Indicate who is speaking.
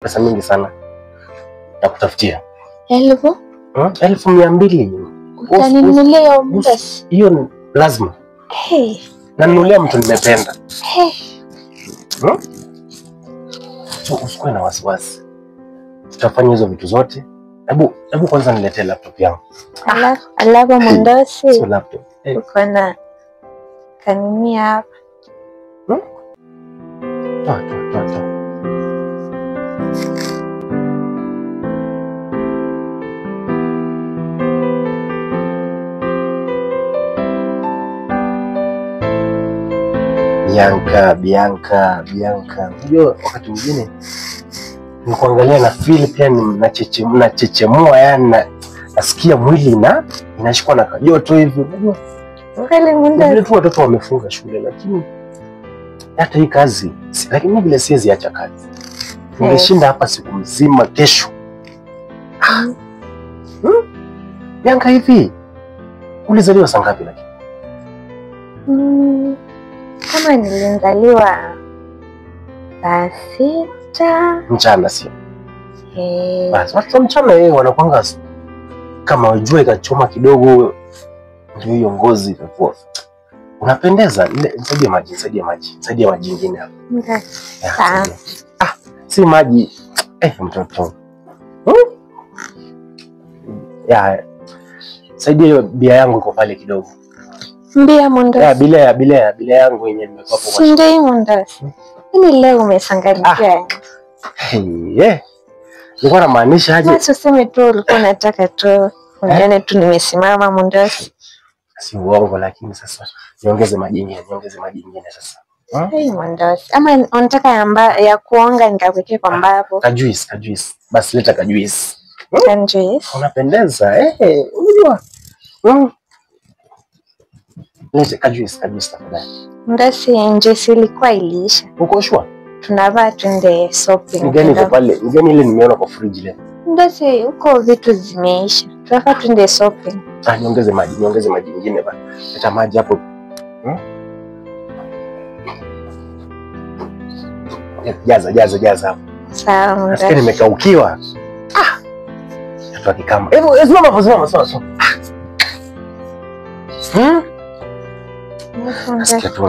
Speaker 1: Pesa mingi sana. Nakutafutia.
Speaker 2: 1200.
Speaker 1: Utaninunulia hiyo mdasi? Hiyo lazima. Nanunulia mtu nimependa. So usikue na wasiwasi. Tutafanya hizo vitu zote. Hebu kwanza niletee laptop yangu.
Speaker 2: Alafu mdosi.
Speaker 1: Sio laptop.
Speaker 2: Uko na kanini hapa.
Speaker 1: Toa. Bianca. Unajua wakati mwingine nikuangalia na feel pia nachechemua, yani nasikia mwili inashikwa na joto hivi. Unajua vile tu watoto wamefunga shule, lakini hata hii kazi lakini vile siwezi acha kazi. Ningeshinda hapa siku mzima kesho. Bianca, hivi ulizaliwa saa ngapi lakini?
Speaker 2: Kama nilizaliwa saa 6
Speaker 1: mchana, sio?
Speaker 2: Basi
Speaker 1: watu mchana wanakuanga kama jua ikachoma kidogo, ndio hiyo ngozi itakuwa. Unapendeza. Nisaidie maji ingine hapa. Si maji. Mtoto. Saidia hiyo bia yangu iko pale kidogo.
Speaker 2: Mbia mundasi.
Speaker 1: Bila yangu yenye nimekuwa hapo.
Speaker 2: Sindai mundasi. Nini leo umesangalikia?
Speaker 1: Nilikuwa namaanisha aje?
Speaker 2: Basi useme tu ulikuwa unataka tu unione tu nimesimama mundasi.
Speaker 1: Si uongo, lakini sasa niongeze maji ingine sasa.
Speaker 2: Mundasi. Ama unataka ya kuonga nikakuwekea kwa mbapo?
Speaker 1: Kajuice. Basi leta kajuice.
Speaker 2: Kajuice.
Speaker 1: Unapendeza. Unajua. Leta kajuice tafadhali.
Speaker 2: Mundasi, nje ilikuwa iliisha.
Speaker 1: Uko sure?
Speaker 2: Tunavaa twende shopping.
Speaker 1: Ngani iko pale? Ngani ile nimeona kwa fridge leo?
Speaker 2: Mundasi, uko vitu zimeisha. Tunafaa twende shopping.
Speaker 1: Niongeze maji ingine bana. Leta maji hapo. Jaza hapo.
Speaker 2: Sawa mundasi.
Speaker 1: Nasikia nimekaukiwa. Mtoto akikama. Simama. Nasikia tu